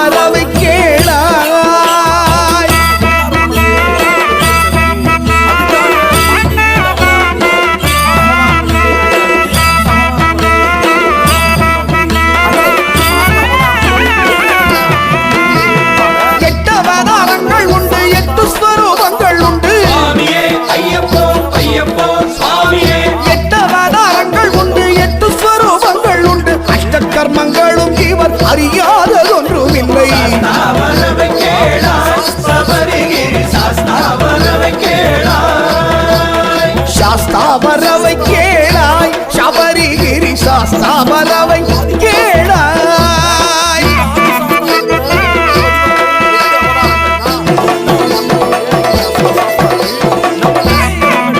சாஸ்தாவரவை கேளாய். எட்டவதாரங்கள் உண்டு, எட்டு ஸ்வரூபங்கள் உண்டு. எட்டவதாரங்கள் உண்டு, எட்டு ஸ்வரூபங்கள் உண்டு. அஷ்ட கர்மங்களும் இவர் அறியாததொன்றும் இல்லை. சாஸ்தாவரவை கேளாய், சபரிகிரி சாஸ்தாவரவை